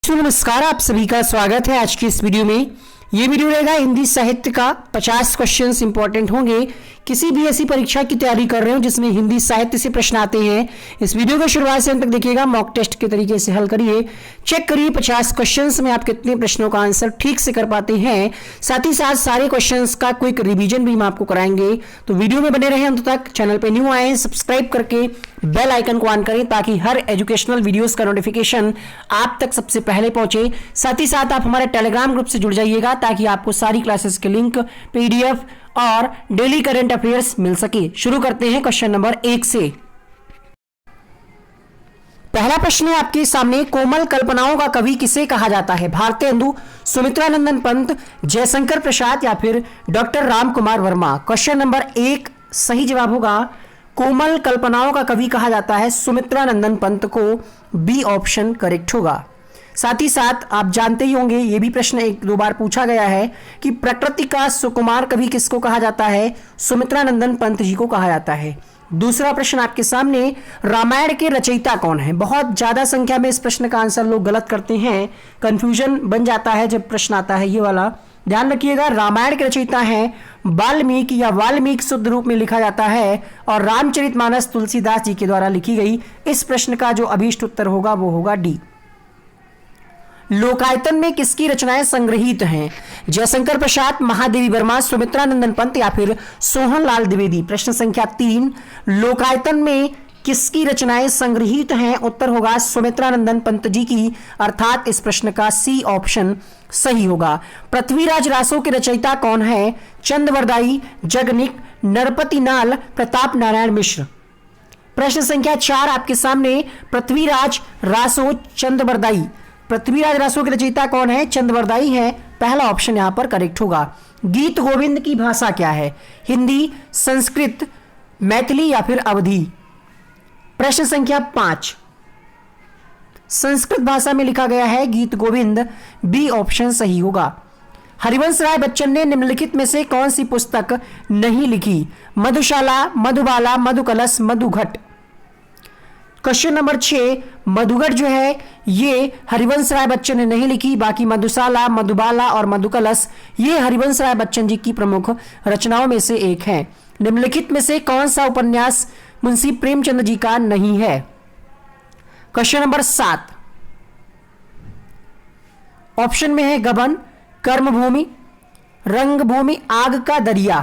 नमस्कार, आप सभी का स्वागत है आज की इस वीडियो में। ये वीडियो रहेगा हिंदी साहित्य का 50 क्वेश्चंस इंपॉर्टेंट होंगे। किसी भी ऐसी परीक्षा की तैयारी कर रहे हो जिसमें हिंदी साहित्य से प्रश्न आते हैं, इस वीडियो को शुरुआत से अंत तक देखिएगा। मॉक टेस्ट के तरीके से हल करिए, चेक करिए 50 क्वेश्चंस में आप कितने प्रश्नों का आंसर ठीक से कर पाते हैं। साथ ही साथ सारे क्वेश्चंस का क्विक रिवीजन भी हम आपको कराएंगे, तो वीडियो में बने रहे अंत तक। चैनल पर न्यू आए सब्सक्राइब करके बेल आइकन को ऑन करें ताकि हर एजुकेशनल वीडियोस का नोटिफिकेशन आप तक सबसे पहले पहुंचे। साथ ही साथ आप हमारे टेलीग्राम ग्रुप से जुड़ जाइएगा ताकि आपको सारी क्लासेस के लिंक, पीडीएफ और डेली करंट अफेयर्स मिल सके। शुरू करते हैं क्वेश्चन नंबर 1 से। पहला प्रश्न है आपके सामने, कोमल कल्पनाओं का कवि किसे कहा जाता है? भारतेंदु, सुमित्रानंदन पंत, जयशंकर प्रसाद या फिर doctor Ram Kumar Verma? Question number 1 सही जवाब होगा कोमल कल्पनाओं का कवि कहा जाता है सुमित्रानंदन पंत को। बी ऑप्शन करेक्ट होगा। साथ ही साथ आप जानते ही होंगे, ये भी प्रश्न एक दो बार पूछा गया है कि प्रकृति का सुकुमार कवि किसको कहा जाता है? सुमित्रानंदन पंत जी को कहा जाता है। दूसरा प्रश्न आपके सामने, रामायण के रचयिता कौन है? बहुत ज्यादा संख्या में इस प्रश्न का आंसर लोग गलत करते हैं, कंफ्यूजन बन जाता है जब प्रश्न आता है ये वाला। ध्यान रखिएगा, रामायण के रचयिता हैं वाल्मीकि या वाल्मीकि शुद्ध रूप में लिखा जाता है, और रामचरितमानस तुलसीदास जी के द्वारा लिखी गई। इस प्रश्न का जो अभीष्ट उत्तर होगा वो होगा डी। लोकायतन में किसकी रचनाएं संग्रहित हैं? जयशंकर प्रसाद, महादेवी वर्मा, सुमित्रानंदन पंत या फिर सोहनलाल द्विवेदी? प्रश्न संख्या 3, लोकायतन में किसकी रचनाएं संग्रहित हैं? उत्तर होगा सुमित्रानंदन पंत जी की, अर्थात इस प्रश्न का सी ऑप्शन सही होगा। पृथ्वीराज रासो के रचयिता कौन है? चंद्रवरदाई, जगनिक, नरपति नाल, प्रताप नारायण मिश्र? प्रश्न संख्या 4 आपके सामने, पृथ्वीराज रासो चंद्रवरदाई, पृथ्वीराज रासो के रचयिता कौन है? चंद्रवरदाई है। पहला ऑप्शन यहां पर करेक्ट होगा। गीत गोविंद की भाषा क्या है? हिंदी, संस्कृत, मैथिली या फिर अवधी? प्रश्न संख्या 5, संस्कृत भाषा में लिखा गया है गीत गोविंद। बी ऑप्शन सही होगा। हरिवंश राय बच्चन ने निम्नलिखित में से कौन सी पुस्तक नहीं लिखी? मधुशाला, मधुबाला, मधुकलश, मधुघट? क्वेश्चन नंबर 6, मधुघट जो है ये हरिवंश राय बच्चन ने नहीं लिखी, बाकी मधुशाला, मधुबाला और मधुकलश ये हरिवंश राय बच्चन जी की प्रमुख रचनाओं में से एक है। निम्नलिखित में से कौन सा उपन्यास मुंशी प्रेमचंद जी का नहीं है? क्वेश्चन नंबर 7, ऑप्शन में है गबन, कर्मभूमि, रंगभूमि, आग का दरिया।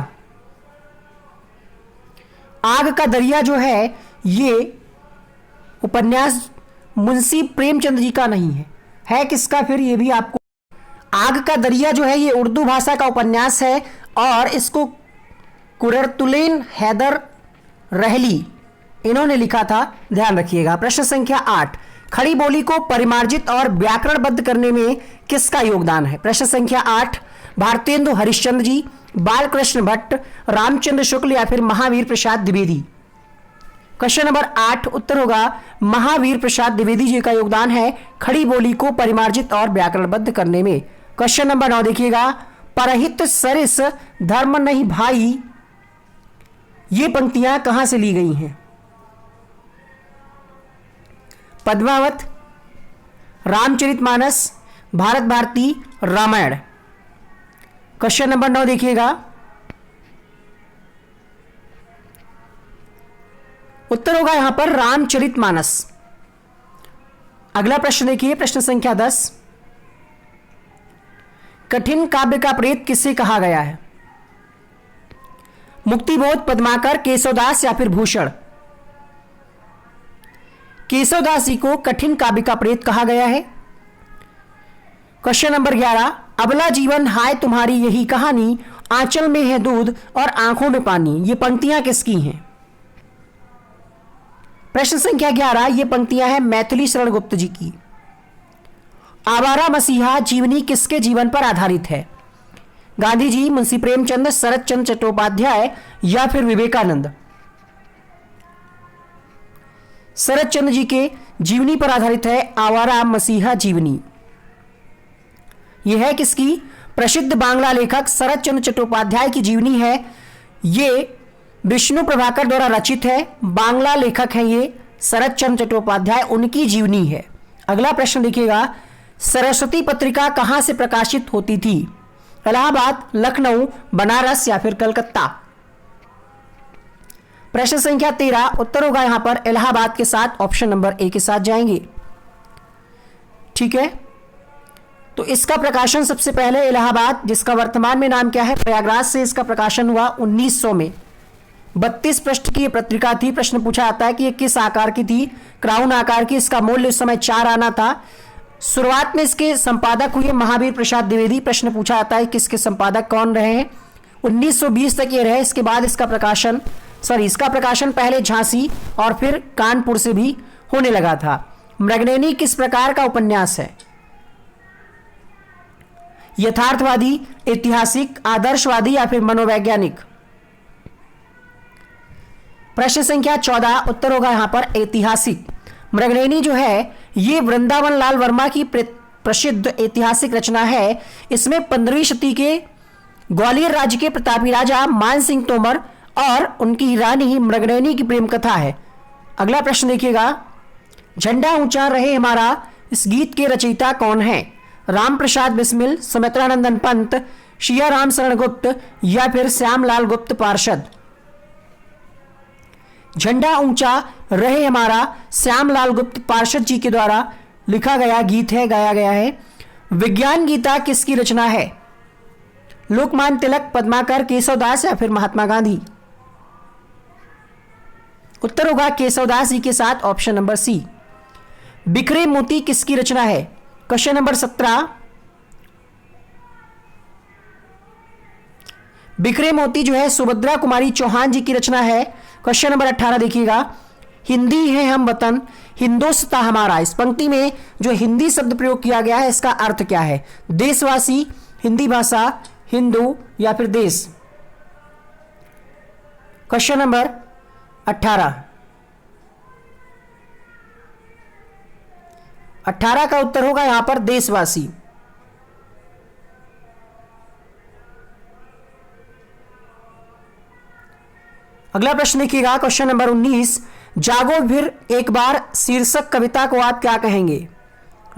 आग का दरिया जो है ये उपन्यास मुंशी प्रेमचंद जी का नहीं है किसका? फिर ये भी आपको, आग का दरिया जो है ये उर्दू भाषा का उपन्यास है और इसको कुरतुलैन हैदर रहली इन्होंने लिखा था, ध्यान रखिएगा। प्रश्न संख्या 8, खड़ी बोली को परिमार्जित और व्याकरणबद्ध करने में किसका योगदान है? प्रश्न संख्या 8, भारतेंदु हरिश्चंद्र जी, बालकृष्ण भट्ट, रामचंद्र शुक्ल या फिर महावीर प्रसाद द्विवेदी? क्वेश्चन नंबर 8 उत्तर होगा महावीर प्रसाद द्विवेदी जी का योगदान है खड़ी बोली को परिमार्जित और व्याकरणबद्ध करने में। क्वेश्चन नंबर 9 देखिएगा, परहित सरिस धर्म नहीं भाई, ये पंक्तियां कहां से ली गई हैं? पद्मावत, रामचरितमानस, भारत भारती, रामायण? क्वेश्चन नंबर 9 देखिएगा, उत्तर होगा यहां पर रामचरितमानस। अगला प्रश्न देखिए, प्रश्न संख्या 10, कठिन काव्य का प्रेत किसे कहा गया है? मुक्तिबोध, पद्माकर, केशवदास या फिर भूषण? केशवदास जी को कठिन काव्य का प्रेत कहा गया है। क्वेश्चन नंबर 11, अबला जीवन हाय तुम्हारी यही कहानी, आंचल में है दूध और आंखों में पानी, ये पंक्तियां किसकी हैं? प्रश्न संख्या 11, ये पंक्तियां हैं मैथिली शरण गुप्त जी की। आवारा मसीहा जीवनी किसके जीवन पर आधारित है? गांधी जी, मुंशी प्रेमचंद, शरत चंद्र चट्टोपाध्याय या फिर विवेकानंद? शरत चंद्र जी के जीवनी पर आधारित है आवारा मसीहा जीवनी। यह है किसकी? प्रसिद्ध बांग्ला लेखक शरत चंद्र चट्टोपाध्याय की जीवनी है। ये विष्णु प्रभाकर द्वारा रचित है, बांग्ला लेखक हैं ये शरत चंद्र चट्टोपाध्याय, उनकी जीवनी है। अगला प्रश्न देखिएगा, सरस्वती पत्रिका कहां से प्रकाशित होती थी? इलाहाबाद, लखनऊ, बनारस या फिर कलकत्ता? प्रश्न संख्या 13 उत्तर होगा यहां पर इलाहाबाद के साथ, ऑप्शन नंबर ए के साथ जाएंगे। ठीक है, तो इसका प्रकाशन सबसे पहले इलाहाबाद, जिसका वर्तमान में नाम क्या है, प्रयागराज से इसका प्रकाशन हुआ 1900 में। 32 पृष्ठ की पत्रिका थी। प्रश्न पूछा जाता है कि ये किस आकार की थी? क्राउन आकार की। इसका मूल्य उस समय 4 आना था। शुरुआत में इसके संपादक हुए महावीर प्रसाद द्विवेदी। प्रश्न पूछा जाता है किसके संपादक कौन रहे हैं? 1920 तक ये रहे। इसके बाद इसका प्रकाशन पहले झांसी और फिर कानपुर से भी होने लगा था। मृगनयनी किस प्रकार का उपन्यास है? यथार्थवादी, ऐतिहासिक, आदर्शवादी या फिर मनोवैज्ञानिक? प्रश्न संख्या 14 उत्तर होगा यहां पर ऐतिहासिक। मृगनयनी जो है ये वृंदावन लाल वर्मा की प्रसिद्ध ऐतिहासिक रचना है। इसमें 15वीं शती के ग्वालियर राज्य के प्रतापी राजा मान सिंह तोमर और उनकी रानी मृगनयनी की प्रेम कथा है। अगला प्रश्न देखिएगा, झंडा ऊंचा रहे हमारा, इस गीत के रचयिता कौन है? राम प्रसाद बिस्मिल, सुमित्रानंदन पंत, शिया राम शरण गुप्त या फिर श्यामलाल गुप्त पार्षद? झंडा ऊंचा रहे हमारा श्यामलाल गुप्त पार्षद जी के द्वारा लिखा गया गीत है, गाया गया है। विज्ञान गीता किसकी रचना है? लोकमान्य तिलक, पद्माकर, केशवदास या फिर महात्मा गांधी? उत्तर होगा केशवदास जी के साथ, ऑप्शन नंबर सी। बिखरे मोती किसकी रचना है? Question number 17। बिखरे मोती जो है सुभद्रा कुमारी चौहान जी की रचना है। क्वेश्चन नंबर 18 देखिएगा, हिंदी है हम वतन, हिंदोस्ता हमारा, इस पंक्ति में जो हिंदी शब्द प्रयोग किया गया है इसका अर्थ क्या है? देशवासी, हिंदी भाषा, हिंदू या फिर देश? क्वेश्चन नंबर 18 का उत्तर होगा यहां पर देशवासी। अगला प्रश्न देखिएगा, क्वेश्चन नंबर 19, जागो फिर एक बार शीर्षक कविता को आप क्या कहेंगे?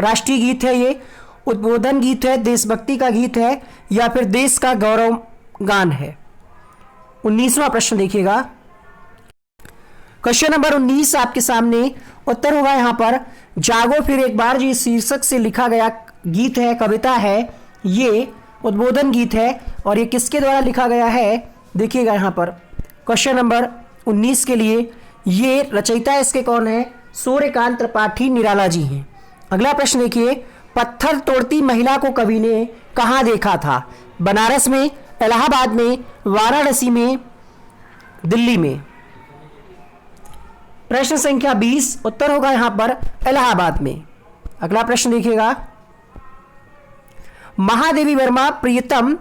राष्ट्रीय गीत है ये, उद्बोधन गीत है, देशभक्ति का गीत है या फिर देश का गौरव गान है? 19वां प्रश्न देखिएगा, क्वेश्चन नंबर 19 आपके सामने। उत्तर होगा यहां पर जागो फिर एक बार, जो शीर्षक से लिखा गया गीत है, कविता है, ये उद्बोधन गीत है और ये किसके द्वारा लिखा गया है? देखिएगा यहां पर क्वेश्चन नंबर 19 के लिए ये रचयिता इसके कौन है? सूर्यकांत त्रिपाठी निराला जी हैं। अगला प्रश्न देखिए, पत्थर तोड़ती महिला को कवि ने कहां देखा था? बनारस में, इलाहाबाद में, वाराणसी में, दिल्ली में? प्रश्न संख्या 20 उत्तर होगा यहां पर इलाहाबाद में। अगला प्रश्न देखिएगा, महादेवी वर्मा प्रियतम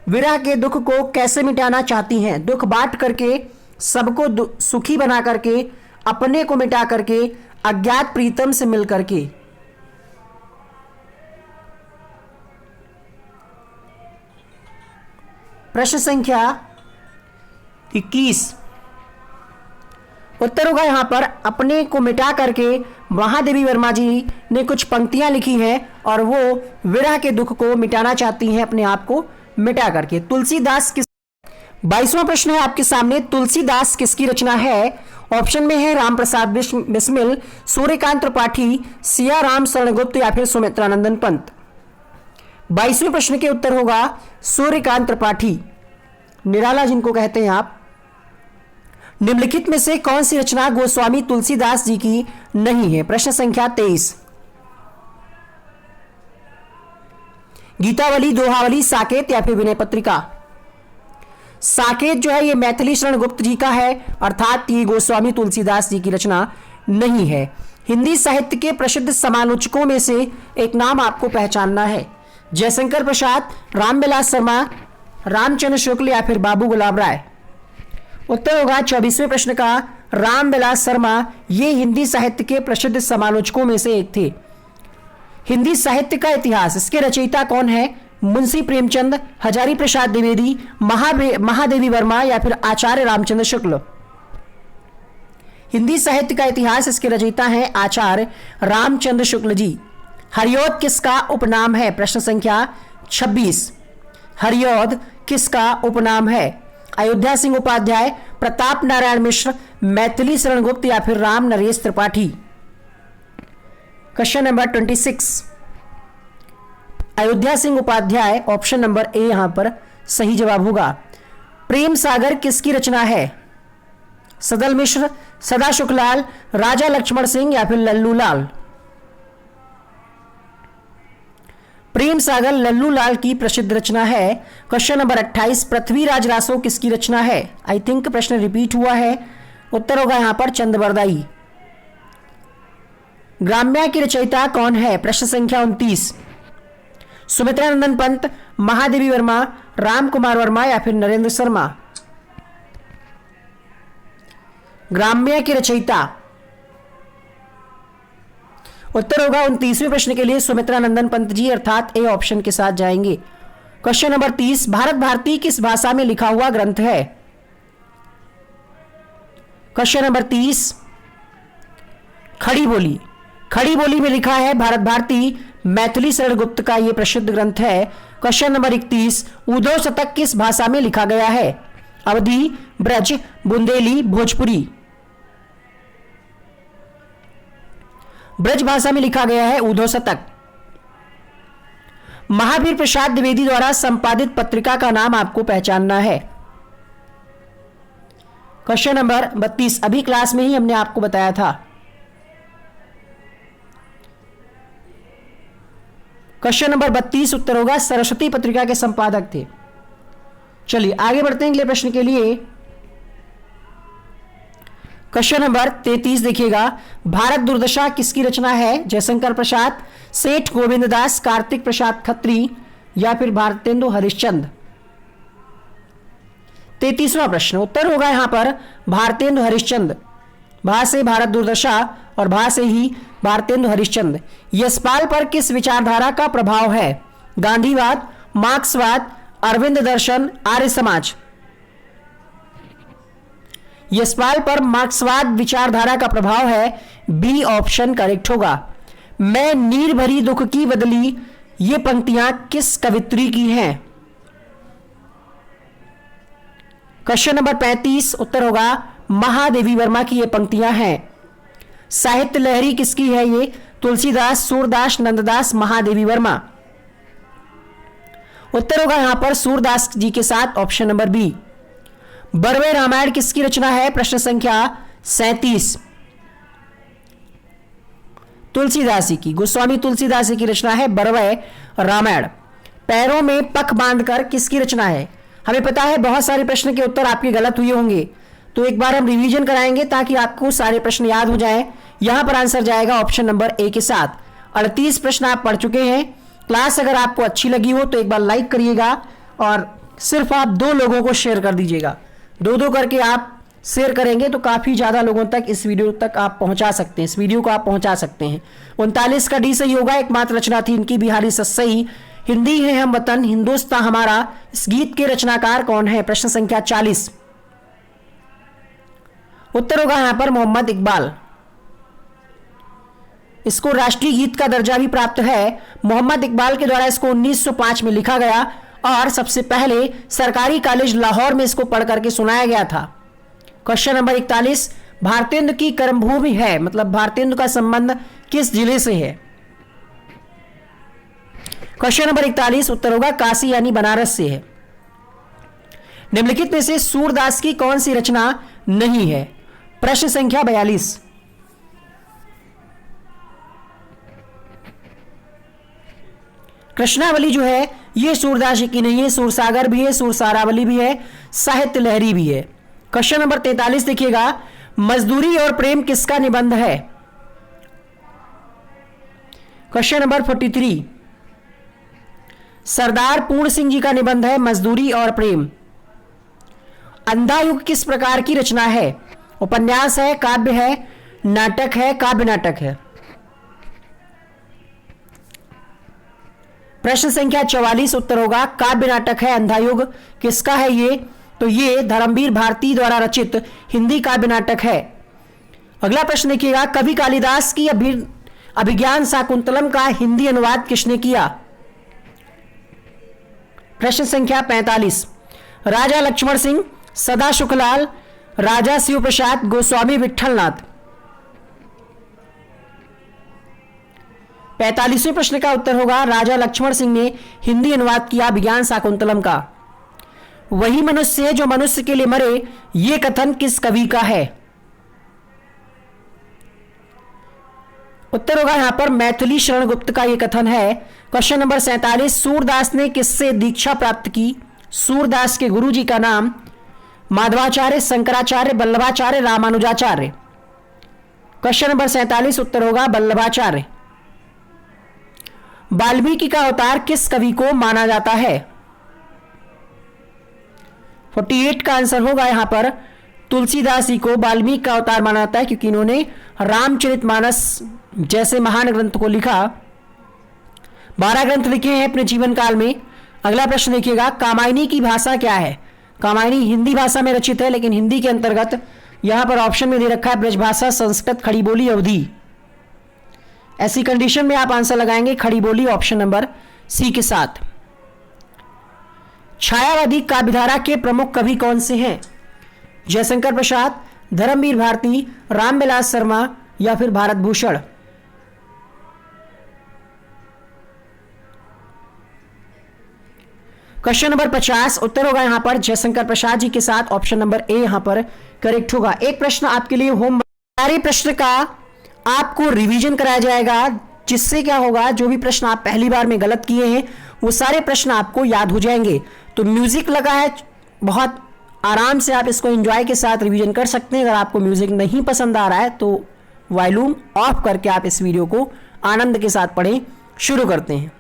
विरह के दुख को कैसे मिटाना चाहती हैं? दुख बांट करके, सबको सुखी बना करके, अपने को मिटा करके, अज्ञात प्रीतम से मिल करके? प्रश्न संख्या 21 उत्तर होगा यहां पर अपने को मिटा करके। महादेवी वर्मा जी ने कुछ पंक्तियां लिखी हैं और वो विरह के दुख को मिटाना चाहती हैं, अपने आप को मिटा करके। तुलसीदास किस 22वां प्रश्न है आपके सामने, तुलसीदास किसकी रचना है? ऑप्शन में है राम प्रसाद बिस्मिल, सूर्यकांत त्रिपाठी, सिया राम शरण गुप्त या फिर सुमित्रानंदन पंत? 22वें प्रश्न के उत्तर होगा सूर्यकांत त्रिपाठी, निराला जिनको कहते हैं आप। निम्नलिखित में से कौन सी रचना गोस्वामी तुलसीदास जी की नहीं है? प्रश्न संख्या 23। गीतावली, दोहावली, साकेत या फिर विनय पत्रिका? साकेत जो है ये मैथिली शरण गुप्त जी का है, अर्थात ये गोस्वामी तुलसीदास जी की रचना नहीं है। हिंदी साहित्य के प्रसिद्ध समालोचकों में से एक नाम आपको पहचानना है। जयशंकर प्रसाद, रामविलास शर्मा, रामचंद्र शुक्ल या फिर बाबू गुलाब राय? उत्तर होगा 24वें प्रश्न का रामविलास शर्मा, ये हिंदी साहित्य के प्रसिद्ध समालोचकों में से एक थे। हिंदी साहित्य का इतिहास, इसके रचयिता कौन है? मुंशी प्रेमचंद, हजारी प्रसाद द्विवेदी, महादेवी वर्मा या फिर आचार्य रामचंद्र शुक्ल? हिंदी साहित्य का इतिहास, इसके रचयिता हैं आचार्य रामचंद्र शुक्ल जी। हरिऔध किसका उपनाम है? प्रश्न संख्या 26। हरिऔध किसका उपनाम है? अयोध्या सिंह उपाध्याय, प्रताप नारायण मिश्र, मैथिली शरण गुप्त या फिर Ram Naresh Tripathi. Question number 26। Ayodhya Singh Upadhyay, option number A यहां पर सही जवाब होगा। प्रेम सागर किसकी रचना है? सदल मिश्र, सदा शुक्लाल, राजा लक्ष्मण सिंह या फिर लल्लू लाल। प्रेम सागर लल्लू लाल की प्रसिद्ध रचना है। Question number 28। पृथ्वीराज रासो किसकी रचना है? आई थिंक प्रश्न रिपीट हुआ है। उत्तर होगा यहां पर चंद्रबरदाई। ग्राम्या की रचयिता कौन है? प्रश्न संख्या 29। सुमित्रा नंदन पंत, महादेवी वर्मा, राम कुमार वर्मा या फिर नरेंद्र शर्मा। ग्राम्या की रचयिता, उत्तर होगा 29वें प्रश्न के लिए सुमित्रा नंदन पंत जी, अर्थात ए ऑप्शन के साथ जाएंगे। Question number 30। भारत भारती किस भाषा में लिखा हुआ ग्रंथ है? Question number 30। खड़ी बोली। खड़ी बोली में लिखा है भारत भारती। मैथिली शरण गुप्त का यह प्रसिद्ध ग्रंथ है। Question number 31। उद्धव शतक किस भाषा में लिखा गया है? अवधी, ब्रज, बुंदेली, भोजपुरी। ब्रज भाषा में लिखा गया है उद्धव शतक। महावीर प्रसाद द्विवेदी द्वारा संपादित पत्रिका का नाम आपको पहचानना है। Question number 32। अभी क्लास में ही हमने आपको बताया था। क्वेश्चन नंबर 32 उत्तर होगा सरस्वती पत्रिका के संपादक थे। चलिए आगे बढ़ते हैं अगले प्रश्न के लिए। क्वेश्चन नंबर 33 देखिएगा। भारत दुर्दशा किसकी रचना है? जयशंकर प्रसाद, सेठ गोविंद दास, कार्तिक प्रसाद खत्री या फिर भारतेंदु हरिश्चंद्र। 33वां प्रश्न उत्तर होगा यहां पर भारतेंदु हरिश्चंद्र। भा से भारत दुर्दशा और भा से ही भारतेंदु हरिश्चंद्र। यशपाल पर किस विचारधारा का प्रभाव है? गांधीवाद, मार्क्सवाद, अरविंद दर्शन, आर्य समाज। यशपाल पर मार्क्सवाद विचारधारा का प्रभाव है। बी ऑप्शन करेक्ट होगा। मैं नीर भरी दुख की बदली, ये पंक्तियां किस कवित्री की हैं? क्वेश्चन नंबर 35 उत्तर होगा महादेवी वर्मा की ये पंक्तियां हैं। साहित्य लहरी किसकी है? ये तुलसीदास, सूरदास, नंददास, महादेवी वर्मा। उत्तर होगा यहां पर सूरदास जी के साथ option number B. Barvai Ramayan किसकी रचना है? प्रश्न संख्या 37। तुलसीदासी की, गोस्वामी तुलसीदासी की रचना है बरवे रामायण। पैरों में पख बांधकर किसकी रचना है? हमें पता है बहुत सारे प्रश्न के उत्तर आपके गलत हुए होंगे, तो एक बार हम रिवीजन कराएंगे ताकि आपको सारे प्रश्न याद हो जाएं। यहां पर आंसर जाएगा ऑप्शन नंबर ए के साथ। 38 प्रश्न आप पढ़ चुके हैं। क्लास अगर आपको अच्छी लगी हो तो एक बार लाइक करिएगा और सिर्फ आप 2 लोगों को शेयर कर दीजिएगा। 2-2 करके आप शेयर करेंगे तो काफी ज्यादा लोगों तक इस वीडियो तक आप पहुंचा सकते हैं, इस वीडियो को आप पहुंचा सकते हैं। 39 का डी सही होगा। एकमात्र रचना थी इनकी बिहारी सस्सई। हिंदी है हम वतन, हिंदुस्तान हमारा। इस गीत के रचनाकार कौन है? प्रश्न संख्या 40। उत्तर होगा यहां पर मोहम्मद इकबाल। इसको राष्ट्रीय गीत का दर्जा भी प्राप्त है। मोहम्मद इकबाल के द्वारा इसको 1905 में लिखा गया और सबसे पहले सरकारी कॉलेज लाहौर में इसको पढ़ करके सुनाया गया था। Question number 41। भारतेंदु की कर्मभूमि है, मतलब भारतेंदु का संबंध किस जिले से है? क्वेश्चन नंबर 41 उत्तर होगा काशी यानी बनारस से है। निम्नलिखित में से सूरदास की कौन सी रचना नहीं है? प्रश्न संख्या 42। कृष्णावली जो है ये सूरदास की नहीं है। सूरसागर भी है, सूरसारावली भी है, साहित्य लहरी भी है। क्वेश्चन नंबर 43 देखिएगा। मजदूरी और प्रेम किसका निबंध है? Question number 43। सरदार पूर्ण सिंह जी का निबंध है मजदूरी और प्रेम। अंधा युग किस प्रकार की रचना है? उपन्यास है, काव्य है, नाटक है, काव्य नाटक है। प्रश्न संख्या 44 उत्तर होगा काव्य नाटक है अंधा युग। किसका है ये? तो ये धर्मवीर भारती द्वारा रचित हिंदी काव्य नाटक है। अगला प्रश्न देखिएगा। कवि कालिदास की अभिज्ञान शाकुंतलम का हिंदी अनुवाद किसने किया? प्रश्न संख्या 45। राजा लक्ष्मण सिंह, सदा सुखलाल, राजा शिव प्रसाद, गोस्वामी विठलनाथ। 45वें प्रश्न का उत्तर होगा राजा लक्ष्मण सिंह ने हिंदी अनुवाद किया अभिज्ञान शाकुंतलम का। वही मनुष्य है जो मनुष्य के लिए मरे, यह कथन किस कवि का है? उत्तर होगा यहां पर मैथिली शरण गुप्त का यह कथन है। Question number 47। सूरदास ने किससे दीक्षा प्राप्त की? सूरदास के गुरुजी का नाम माधवाचार्य, शंकराचार्य, वल्लभाचार्य, रामानुजाचार्य। क्वेश्चन नंबर 47 उत्तर होगा वल्लभाचार्य। वाल्मीकि का अवतार किस कवि को माना जाता है? 48 का आंसर होगा यहां पर तुलसीदास जी को वाल्मीकि का अवतार माना जाता है, क्योंकि इन्होंने रामचरितमानस जैसे महान ग्रंथ को लिखा। 12 ग्रंथ लिखे हैं अपने जीवन काल में। अगला प्रश्न देखिएगा, कामायनी की भाषा क्या है? कामायनी हिंदी भाषा में रचित है, लेकिन हिंदी के अंतर्गत यहां पर ऑप्शन में दे रखा है ब्रजभाषा, संस्कृत, खड़ी बोली, अवधी। ऐसी कंडीशन में आप आंसर लगाएंगे खड़ी बोली, ऑप्शन नंबर सी के साथ। छायावादी काव्यधारा के प्रमुख कवि कौन से हैं? जयशंकर प्रसाद, धर्मवीर भारती, रामविलास शर्मा या फिर भारत भूषण। क्वेश्चन नंबर 50 उत्तर होगा यहां पर जयशंकर प्रसाद जी के साथ, ऑप्शन नंबर ए यहां पर करेक्ट होगा। एक प्रश्न आपके लिए होम, सारे प्रश्न का आपको रिवीजन कराया जाएगा, जिससे क्या होगा, जो भी प्रश्न आप पहली बार में गलत किए हैं वो सारे प्रश्न आपको याद हो जाएंगे। तो म्यूजिक लगा है, बहुत आराम से आप इसको एंजॉय के साथ रिवीजन कर सकते हैं। अगर आपको म्यूजिक नहीं पसंद आ रहा है तो वॉल्यूम ऑफ करके आप इस वीडियो को आनंद के साथ पढ़ें। शुरू करते हैं।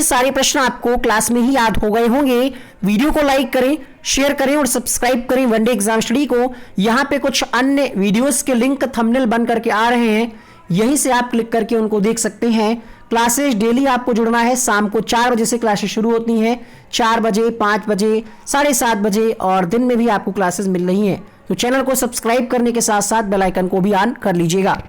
सारे प्रश्न आपको क्लास में ही याद हो गए होंगे। वीडियो को लाइक करें, शेयर करें और सब्सक्राइब करें वनडे एग्जाम स्टडी को। यहां पे कुछ अन्य वीडियोस के लिंक थंबनेल बन करके आ रहे हैं, यहीं से आप क्लिक करके उनको देख सकते हैं। क्लासेस डेली आपको जुड़ना है। शाम को 4 बजे से क्लासेस शुरू होती हैं, 4 बजे, 5 बजे, 7:30 बजे और दिन में भी आपको क्लासेस मिल रही हैं। तो चैनल को सब्सक्राइब करने के साथ साथ बेल आइकन को भी ऑन कर लीजिएगा।